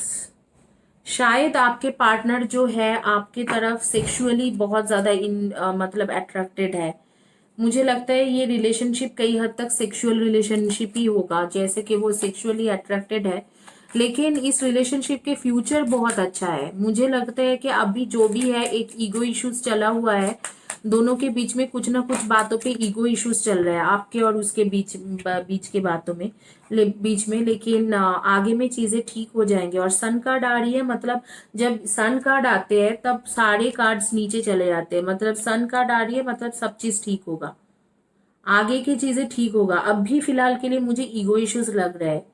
शायद आपके पार्टनर जो है आपके तरफ सेक्सुअली बहुत ज्यादा मतलब अट्रैक्टेड है। मुझे लगता है ये रिलेशनशिप कई हद तक सेक्सुअल रिलेशनशिप ही होगा, जैसे कि वो सेक्सुअली अट्रैक्टेड है, लेकिन इस रिलेशनशिप के फ्यूचर बहुत अच्छा है। मुझे लगता है कि अभी जो भी है एक ईगो इश्यूज चला हुआ है, दोनों के बीच में कुछ ना कुछ बातों पे ईगो इश्यूज चल रहा है, आपके और उसके बीच के बातों में बीच में, लेकिन आगे में चीजें ठीक हो जाएंगे। और सन कार्ड आ रही है, मतलब जब सन कार्ड आते हैं तब सारे कार्ड्स नीचे चले जाते हैं, मतलब सन कार्ड आ रही है मतलब सब चीज ठीक होगा, आगे की चीजें ठीक होगा। अब भी फिलहाल के लिए मुझे ईगो इश्यूज लग रहा है।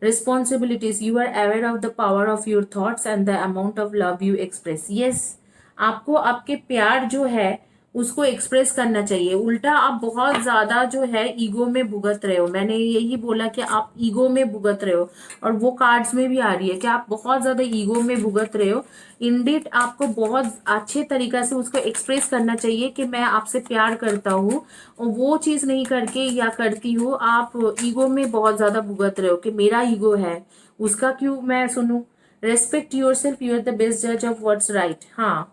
Responsibilities, you are aware of the power of your thoughts and the amount of love you express. Yes, आपको आपके प्यार जो है उसको एक्सप्रेस करना चाहिए। उल्टा आप बहुत ज्यादा जो है ईगो में भुगत रहे हो, मैंने यही बोला कि आप ईगो में भुगत रहे हो, और वो कार्ड्स में भी आ रही है कि आप बहुत ज्यादा ईगो में भुगत रहे हो। इंडिट आपको बहुत अच्छे तरीका से उसको एक्सप्रेस करना चाहिए कि मैं आपसे प्यार करता हूँ, और वो चीज नहीं करके या करती हूँ आप ईगो में बहुत ज्यादा भुगत रहे हो कि मेरा ईगो है उसका क्यों मैं सुनूं। Respect your self, you are the best जज ऑफ व्हाट्स राइट। हाँ,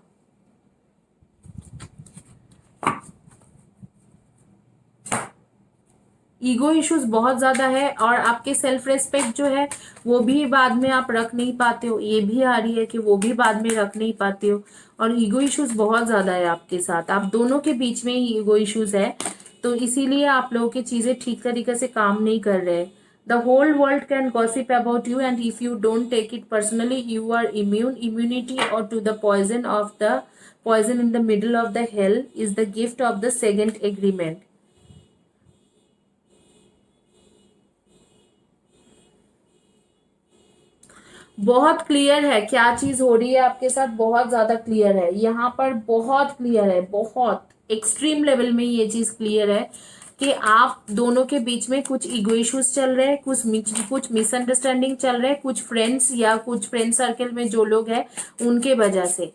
ईगो इश्यूज बहुत ज्यादा है, और आपके सेल्फ रेस्पेक्ट जो है वो भी बाद में आप रख नहीं पाते हो, ये भी आ रही है कि वो भी बाद में रख नहीं पाते हो, और ईगो इश्यूज बहुत ज्यादा है आपके साथ, आप दोनों के बीच में ही ईगो इश्यूज है, तो इसीलिए आप लोगों की चीजें ठीक तरीके से काम नहीं कर रहे। The whole world can gossip about you and if you don't take it personally you are immunity और to the poison in the middle of the hell is the gift of the second agreement. बहुत क्लियर है क्या चीज हो रही है आपके साथ, बहुत ज्यादा क्लियर है यहाँ पर, बहुत क्लियर है, बहुत एक्सट्रीम लेवल में ये चीज क्लियर है कि आप दोनों के बीच में कुछ ईगो इश्यूज चल रहे हैं, कुछ मिसअंडरस्टैंडिंग चल रहे हैं, कुछ फ्रेंड्स या कुछ फ्रेंड सर्कल में जो लोग हैं उनके वजह से,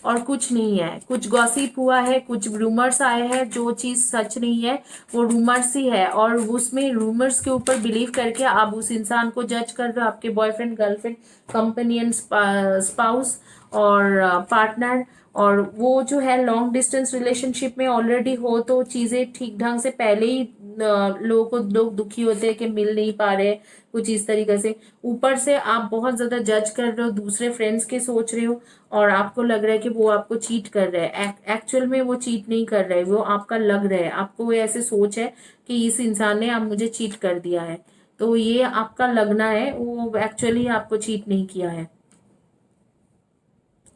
और कुछ नहीं है। कुछ गॉसिप हुआ है, कुछ रूमर्स आए हैं, जो चीज सच नहीं है वो रूमर्स ही है, और उसमें रूमर्स के ऊपर बिलीव करके आप उस इंसान को जज कर रहे हो, आपके बॉयफ्रेंड, गर्लफ्रेंड, कंपेनियन, स्पाउस और पार्टनर। और वो जो है लॉन्ग डिस्टेंस रिलेशनशिप में ऑलरेडी हो तो चीजें ठीक ढंग से पहले ही लोग दुखी होते हैं कि मिल नहीं पा रहे, कुछ इस तरीके से। ऊपर से आप बहुत ज्यादा जज कर रहे हो, दूसरे फ्रेंड्स के सोच रहे हो, और आपको लग रहा है कि वो आपको चीट कर रहे हैं। एक्चुअल में वो चीट नहीं कर रहे, वो आपका लग रहा है, आपको वो ऐसे सोच है कि इस इंसान ने अब मुझे चीट कर दिया है, तो ये आपका लगना है, वो एक्चुअली आपको चीट नहीं किया है।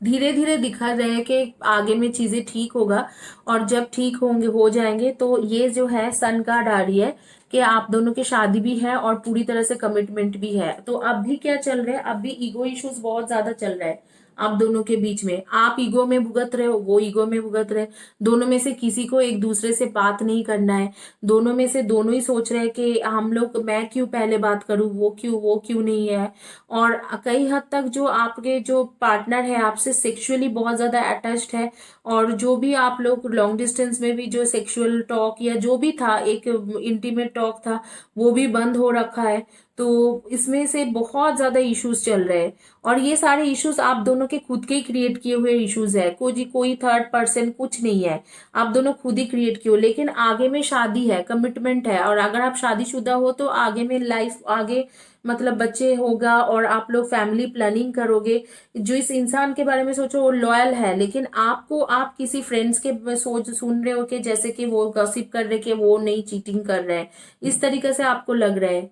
धीरे धीरे दिखा रहे हैं कि आगे में चीजें ठीक होगा, और जब ठीक होंगे, हो जाएंगे, तो ये जो है सन कार्ड आ रही है कि आप दोनों की शादी भी है और पूरी तरह से कमिटमेंट भी है। तो अब भी क्या चल रहा है, अब भी ईगो इश्यूज बहुत ज्यादा चल रहा है आप दोनों के बीच में। आप ईगो में भुगत रहे हो, वो ईगो में भुगत रहे, दोनों में से किसी को एक दूसरे से बात नहीं करना है, दोनों में से दोनों ही सोच रहे हैं कि हम लोग, मैं क्यों पहले बात करूं, वो क्यों नहीं है। और कई हद तक जो आपके जो पार्टनर है आपसे सेक्सुअली बहुत ज्यादा अटैच्ड है, और जो भी आप लोग लॉन्ग डिस्टेंस में भी जो सेक्सुअल टॉक या जो भी था, एक इंटीमेट टॉक था, वो भी बंद हो रखा है। तो इसमें से बहुत ज्यादा इश्यूज चल रहे हैं, और ये सारे इश्यूज आप दोनों के खुद के ही क्रिएट किए हुए इश्यूज है, कोई थर्ड पर्सन कुछ नहीं है, आप दोनों खुद ही क्रिएट किए हो। लेकिन आगे में शादी है, कमिटमेंट है, और अगर आप शादीशुदा हो तो आगे में लाइफ, आगे मतलब बच्चे होगा, और आप लोग फैमिली प्लानिंग करोगे। जो इस इंसान के बारे में सोचो वो लॉयल है, लेकिन आपको, आप किसी फ्रेंड्स के सोच सुन रहे हो कि जैसे कि वो गॉसिप कर रहे कि वो नहीं, चीटिंग कर रहे हैं, इस तरीके से आपको लग रहा है।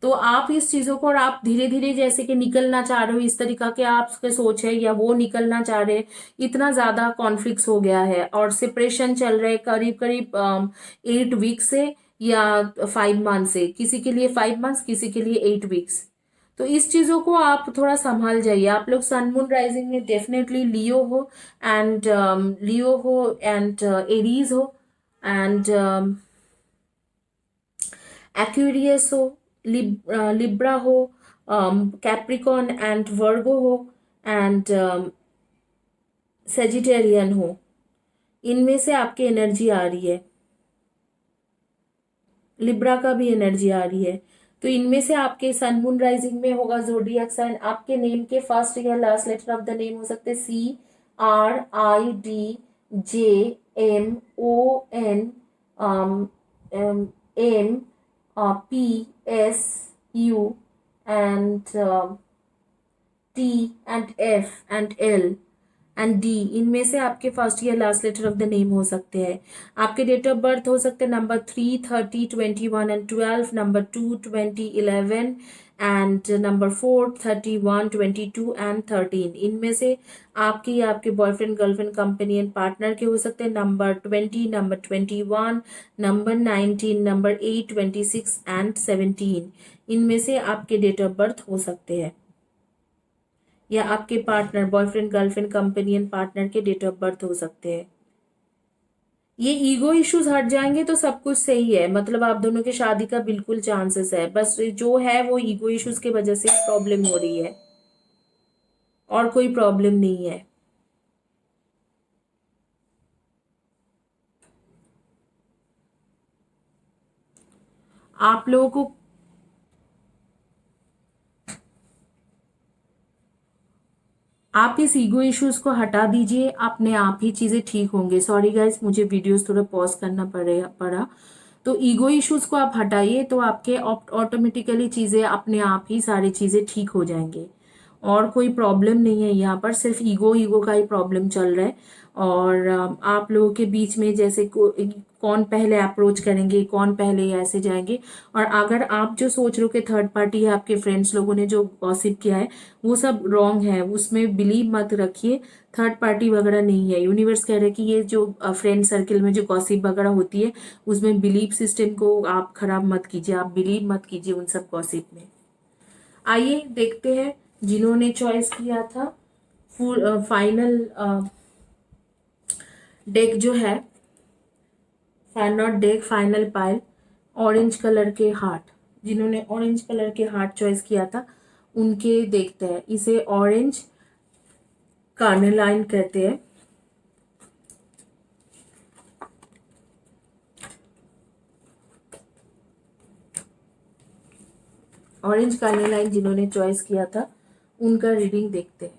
तो आप इस चीजों को, और आप धीरे धीरे जैसे कि निकलना चाह रहे हो, इस तरीका के आपके सोच है, या वो निकलना चाह रहे हैं, इतना ज्यादा कॉन्फ्लिक्ट हो गया है, और सेपरेशन चल रहे करीब करीब 8 वीक से, या 5 मंथ से, किसी के लिए 5 मंथ्स, किसी के लिए 8 वीक्स। तो इस चीजों को आप थोड़ा संभाल जाइए। आप लोग सन मून राइजिंग में डेफिनेटली लियो हो एंड एरीज हो, एंड एक्वेरियस हो, लिब्रा हो, कैप्रिकॉन एंड वर्गो हो, एंड सेजिटेरियन हो। इनमें से आपकी एनर्जी आ रही है, लिब्रा का भी एनर्जी आ रही है। तो इनमें से आपके सन मून राइजिंग में होगा जोडियक साइन, आपके नेम के फर्स्ट या last letter of the name हो सकते हैं CRIDJMON, MPSU, and T and F and L and D. इनमें से आपके फर्स्ट या last letter of the name हो सकते हैं। आपके डेट ऑफ बर्थ हो सकते हैं number 3, 30, 21 and 12, number 2, 20, 11 and number 4, 31, 22 and 13। इनमें से आपके या आपके बॉयफ्रेंड, गर्लफ्रेंड, कंपेनियन, पार्टनर के हो सकते हैं number 20, number 21, number 19, number 8, 26 and 17। इनमें से आपके डेट ऑफ बर्थ हो सकते हैं, या आपके partner, boyfriend, girlfriend, companion, partner के डेट ऑफ बर्थ हो सकते हैं। ये ईगो इश्यूज हट जाएंगे तो सब कुछ सही है, मतलब आप दोनों की शादी का बिल्कुल चांसेस है। बस जो है वो ईगो इश्यूज की वजह से प्रॉब्लम हो रही है, और कोई प्रॉब्लम नहीं है। आप लोगों को, आप इस ईगो इश्यूज को हटा दीजिए, अपने आप ही चीजें ठीक होंगे। सॉरी गाइस, मुझे वीडियोस थोड़ा पॉज करना पड़ा। तो ईगो इश्यूज को आप हटाइए, तो आपके ऑटोमेटिकली चीजें अपने आप ही सारी चीजें ठीक हो जाएंगे, और कोई प्रॉब्लम नहीं है। यहाँ पर सिर्फ ईगो ईगो का ही प्रॉब्लम चल रहा है। और आप लोगों के बीच में जैसे कौन पहले अप्रोच करेंगे, कौन पहले ऐसे जाएंगे। और अगर आप जो सोच रहे हो कि थर्ड पार्टी है, आपके फ्रेंड्स लोगों ने जो गॉसिप किया है वो सब रॉन्ग है, उसमें बिलीव मत रखिए। थर्ड पार्टी वगैरह नहीं है। यूनिवर्स कह रहा है कि ये जो फ्रेंड सर्कल में जो गॉसिप वगैरह होती है, उसमें बिलीव सिस्टम को आप खराब मत कीजिए, आप बिलीव मत कीजिए उन सब गॉसिप में। आइए देखते हैं जिन्होंने चॉइस किया था फाइनल डेक जो है, not deck, final pile, orange colour के हार्ट, जिन्होंने ऑरेंज कलर के हार्ट चॉइस किया था उनके देखते हैं। इसे ऑरेंज कार्नेलाइन कहते हैं। ऑरेंज कार्नेलाइन जिन्होंने चॉइस किया था उनका रीडिंग देखते हैं।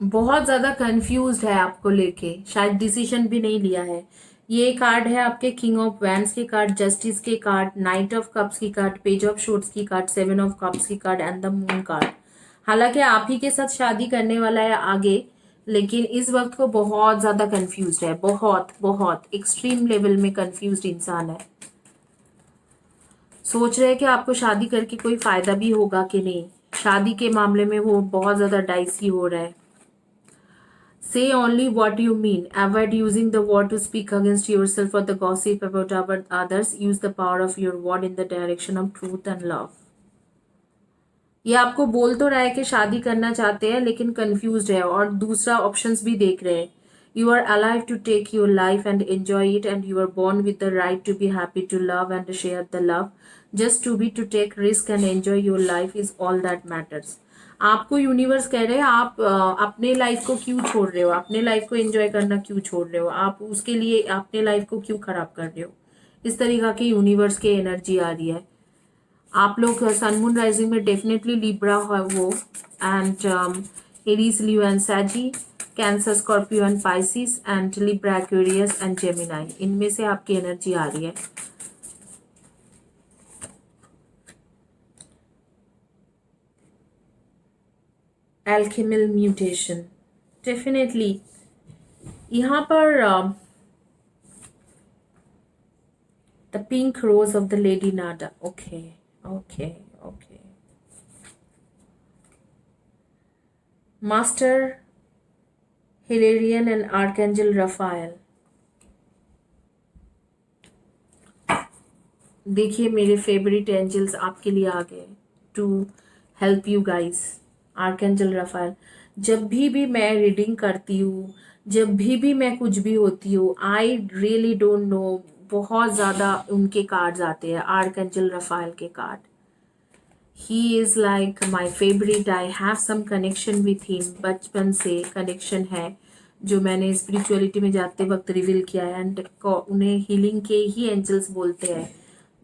बहुत ज्यादा कंफ्यूज्ड है आपको लेके, शायद डिसीजन भी नहीं लिया है। ये कार्ड है आपके किंग ऑफ वैंड्स के कार्ड, जस्टिस के कार्ड, नाइट ऑफ कप्स की कार्ड, पेज ऑफ शॉर्ट्स की कार्ड, सेवन ऑफ कप्स की card and the moon card. हालांकि आप ही के साथ शादी करने वाला है आगे, लेकिन इस वक्त को बहुत ज्यादा कंफ्यूज्ड है, बहुत बहुत एक्सट्रीम लेवल में कंफ्यूज्ड इंसान है। सोच रहे हैं कि आपको शादी करके कोई फायदा भी होगा कि नहीं, शादी के मामले में वो बहुत ज्यादा डाइसी हो रहा है। Say only what you mean. Avoid using the word to speak against yourself or the gossip about others. Use the power of your word in the direction of truth and love. ये आपको बोल तो रहा है कि शादी करना चाहते हैं लेकिन कंफ्यूज्ड है और दूसरा ऑप्शंस भी देख रहे हैं। You are alive to take your life and enjoy it, and you are born with the right to be happy, to love and share the love. Just to be, to take risk and enjoy your life is all that matters. आपको यूनिवर्स कह रहे हैं आप अपने लाइफ को क्यों छोड़ रहे हो, अपने लाइफ को एंजॉय करना क्यों छोड़ रहे हो, आप उसके लिए अपने लाइफ को क्यों खराब कर रहे हो। इस तरीका की यूनिवर्स की एनर्जी आ रही है। आप लोग सन मून राइजिंग में डेफिनेटली लिब्रा है वो, and Aries, Leo and Sagi, Cancer, Scorpio and Pisces, and Libra, Aquarius and Gemini, इनमें से आपकी एनर्जी आ रही है। एल्केमिल म्यूटेशन डेफिनेटली यहाँ पर the pink rose of the lady Nada. Okay okay okay, master Hilarion and archangel Raphael. देखिए मेरे फेवरेट एंजल्स आपके लिए आ गए to help you guys. Archangel Raphael, जब भी मैं रीडिंग करती हूँ, जब भी मैं कुछ भी होती हूँ, आई रियली डोंट नो, बहुत ज़्यादा उनके कार्ड्स आते हैं, आर्कएंजल रफायल के card. He is like my favourite, I have some connection with him, बचपन से कनेक्शन है जो मैंने स्पिरिचुअलिटी में जाते वक्त रिवील किया है। एंड उन्हें हीलिंग के ही एंजल्स बोलते हैं।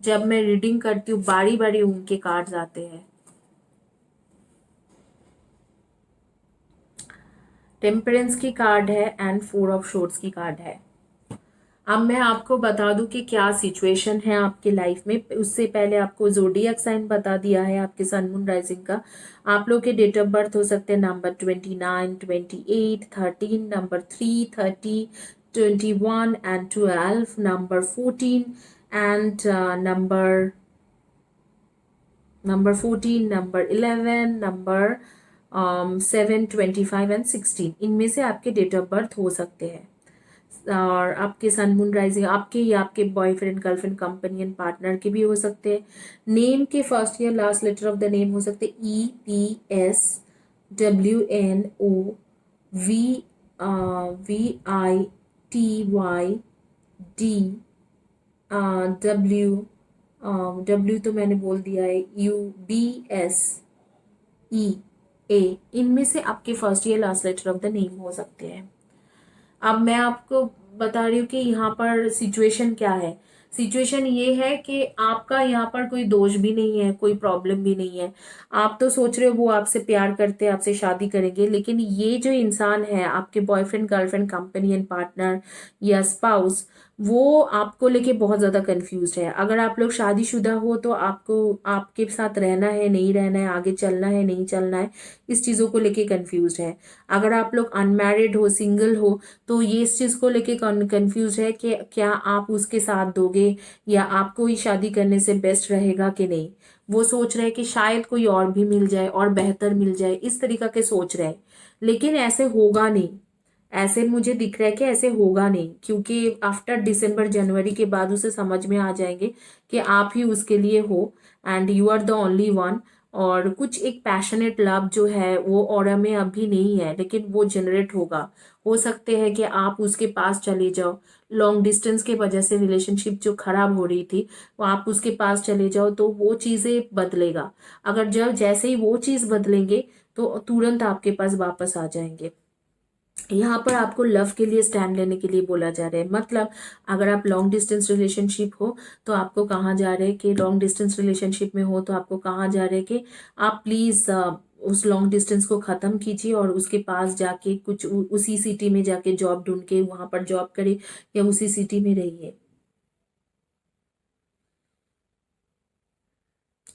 जब मैं रीडिंग करती हूँ बारी बारी उनके कार्ड्स आते हैं। टेम्परेंस की कार्ड है एंड फोर ऑफ शॉर्ट्स की कार्ड है। अब मैं आपको बता दूं कि क्या सिचुएशन है आपके लाइफ में। उससे पहले आपको जोडियक साइन बता दिया है आपके सन मून राइजिंग का। आप लोग के डेट ऑफ बर्थ हो सकते हैं number 29, 28, 13, number 3, 30, 21 and 12, number 14 and number 14, number 11, number 7, 25 and 16। इनमें से आपके डेट ऑफ बर्थ हो सकते हैं। और आपके सन मून राइजिंग आपके या आपके बॉयफ्रेंड, गर्लफ्रेंड, कंपेनियन, पार्टनर के भी हो सकते हैं। नेम के फर्स्ट या last letter of the name हो सकते हैं EPSWNOVITYD डब्ल्यू, डब्ल्यू तो मैंने बोल दिया है, U, B, S, E, A, इनमें से आपके फर्स्ट या last letter of the name हो सकते हैं। अब मैं आपको बता रही हूँ कि यहाँ पर सिचुएशन क्या है। सिचुएशन ये है कि आपका यहाँ पर कोई दोष भी नहीं है, कोई प्रॉब्लम भी नहीं है। आप तो सोच रहे हो वो आपसे प्यार करते हैं, आपसे शादी करेंगे, लेकिन ये जो इंसान है आपके बॉयफ्रेंड, गर्लफ्रेंड, कंपेनियन, पार्टनर या स्पाउस, वो आपको लेके बहुत ज्यादा कंफ्यूज है। अगर आप लोग शादीशुदा हो तो आपको आपके साथ रहना है, नहीं रहना है, आगे चलना है, नहीं चलना है, इस चीजों को लेके कंफ्यूज है। अगर आप लोग अनमैरिड हो, सिंगल हो, तो ये इस चीज को लेके कंफ्यूज है कि क्या आप उसके साथ दोगे या आपको ही शादी करने से बेस्ट रहेगा कि नहीं। वो सोच रहे हैं कि शायद कोई और भी मिल जाए और बेहतर मिल जाए, इस तरीका के सोच रहे हैं। लेकिन ऐसे होगा नहीं। ऐसे मुझे दिख रहा है कि ऐसे होगा नहीं, क्योंकि आफ्टर दिसंबर जनवरी के बाद उसे समझ में आ जाएंगे कि आप ही उसके लिए हो and you are the only one. और कुछ एक पैशनेट लव जो है वो ऑरा में अभी नहीं है, लेकिन वो जनरेट होगा। हो सकते हैं कि आप उसके पास चले जाओ, लॉन्ग डिस्टेंस के वजह से रिलेशनशिप जो खराब हो रही थी वो आप उसके पास चले जाओ तो वो चीजें बदलेगा। अगर जब जैसे ही वो चीज बदलेंगे तो तुरंत आपके पास वापस आ जाएंगे। यहाँ पर आपको लव के लिए स्टैंड लेने के लिए बोला जा रहा है। मतलब अगर आप लॉन्ग डिस्टेंस रिलेशनशिप हो तो आपको कहा जा रहा है कि लॉन्ग डिस्टेंस रिलेशनशिप में हो तो आपको कहा जा रहा है कि आप प्लीज उस लॉन्ग डिस्टेंस को खत्म कीजिए और उसके पास जाके कुछ उसी सिटी में जाके जॉब ढूंढ के वहां पर जॉब करे या उसी सिटी में रहिए।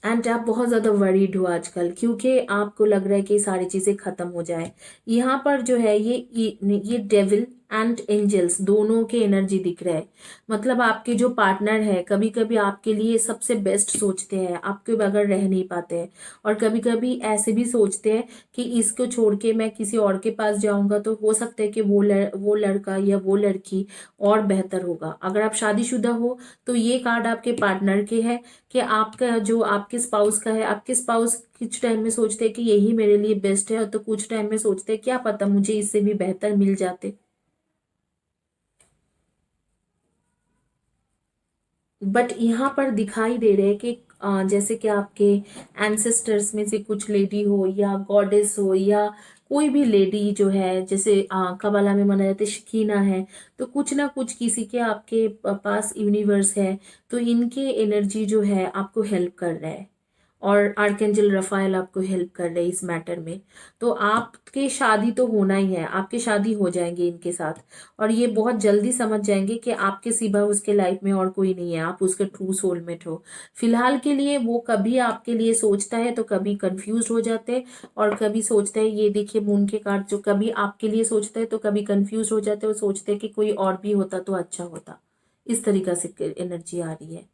एंड आप बहुत ज्यादा वरीड हो आजकल, क्योंकि आपको लग रहा है कि सारी चीजें खत्म हो जाए। यहाँ पर जो है ये डेविल एंड एंजल्स दोनों के एनर्जी दिख रहा है। मतलब आपके जो पार्टनर है कभी कभी आपके लिए सबसे बेस्ट सोचते हैं, आपके बगैर रह नहीं पाते हैं। और कभी कभी ऐसे भी सोचते हैं कि इसको छोड़ के मैं किसी और के पास जाऊंगा तो हो सकता है कि वो लड़का या वो लड़की और बेहतर होगा। अगर आप शादीशुदा हो तो ये कार्ड आपके पार्टनर के है कि आपका जो आपके स्पाउस का है, आपके स्पाउस कुछ टाइम में सोचते हैं कि यही मेरे लिए बेस्ट है, और तो कुछ टाइम में सोचते हैं क्या पता मुझे इससे भी बेहतर मिल जाते। बट यहाँ पर दिखाई दे रहे हैं कि जैसे कि आपके एंसेस्टर्स में से कुछ लेडी हो या गॉडेस हो या कोई भी लेडी जो है, जैसे कबाला में माना जाता है शकीना है, तो कुछ ना कुछ किसी के आपके पास यूनिवर्स है, तो इनके एनर्जी जो है आपको हेल्प कर रहा है। और आर्कएंजल रफाएल आपको हेल्प कर रहे हैं इस मैटर में। तो आपके शादी तो होना ही है, आपके शादी हो जाएंगे इनके साथ। और ये बहुत जल्दी समझ जाएंगे कि आपके सिवा उसके लाइफ में और कोई नहीं है, आप उसके ट्रू सोलमेट हो। फिलहाल के लिए वो कभी आपके लिए सोचता है तो कभी कंफ्यूज हो जाते हैं, और कभी सोचता है, ये देखिए मून के कार्ड, जो कभी आपके लिए सोचता है तो कभी कंफ्यूज हो जाते हैं और सोचते हैं कि कोई और भी होता तो अच्छा होता। इस तरीका से एनर्जी आ रही है।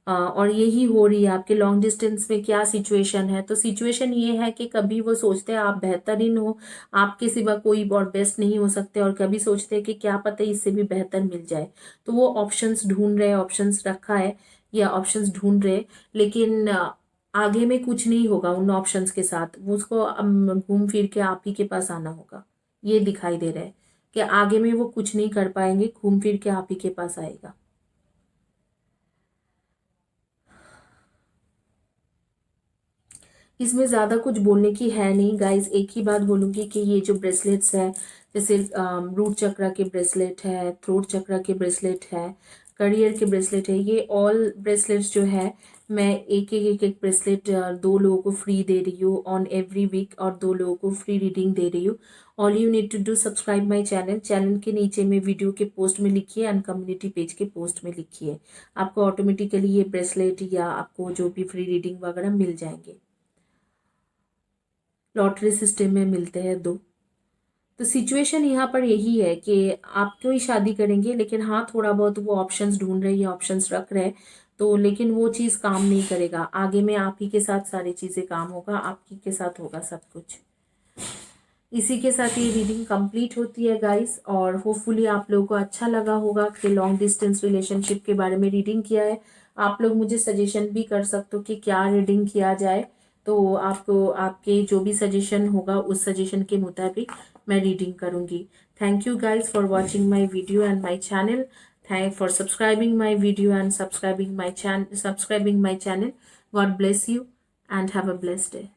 और यही हो रही है आपके लॉन्ग डिस्टेंस में। क्या सिचुएशन है, तो सिचुएशन ये है कि कभी वो सोचते हैं आप बेहतरीन हो, आपके सिवा कोई और बेस्ट नहीं हो सकते, और कभी सोचते हैं कि क्या पता इससे भी बेहतर मिल जाए। तो वो ऑप्शंस ढूंढ रहे हैं, ऑप्शंस रखा है या ऑप्शंस ढूंढ रहे हैं, लेकिन आगे में कुछ नहीं होगा उन ऑप्शंस के साथ। वो उसको घूम फिर के आप ही के पास आना होगा। ये दिखाई दे रहा है कि आगे में वो कुछ नहीं कर पाएंगे, घूम फिर के आप ही के पास आएगा। इसमें ज्यादा कुछ बोलने की है नहीं गाइस। एक ही बात बोलूंगी कि ये जो ब्रेसलेट्स है, जैसे रूट चक्रा के ब्रेसलेट है, थ्रोट चक्रा के ब्रेसलेट है, करियर के ब्रेसलेट है, ये ऑल ब्रेसलेट्स जो है, मैं एक एक ब्रेसलेट 2 लोगों को फ्री दे रही हूँ ऑन एवरी वीक, और 2 लोगों को फ्री रीडिंग दे रही हूँ। All you need to do subscribe my channel. Channel के नीचे में वीडियो के पोस्ट में लिखिए एंड कम्युनिटी पेज के पोस्ट में लिखिए, आपको ऑटोमेटिकली ये ब्रेसलेट या आपको जो भी फ्री रीडिंग वगैरह मिल जाएंगे। लॉटरी सिस्टम में मिलते हैं 2। तो सिचुएशन यहाँ पर यही है कि आप क्यों ही शादी करेंगे, लेकिन हाँ थोड़ा बहुत वो ऑप्शंस ढूंढ रहे हैं या ऑप्शंस रख रहे हैं, तो लेकिन वो चीज़ काम नहीं करेगा। आगे में आप ही के साथ सारी चीज़ें काम होगा, आप ही के साथ होगा सब कुछ। इसी के साथ ये रीडिंग कंप्लीट होती है गाइस, और होपफुली आप लोगों को अच्छा लगा होगा कि लॉन्ग डिस्टेंस रिलेशनशिप के बारे में रीडिंग किया है। आप लोग मुझे सजेशन भी कर सकते हो कि क्या रीडिंग किया जाए, तो आपको आपके जो भी सजेशन होगा उस सजेशन के मुताबिक मैं रीडिंग करूंगी। Thank you guys for watching my video and my channel. Thank for subscribing my video and subscribing my channel. God bless you and have a blessed day.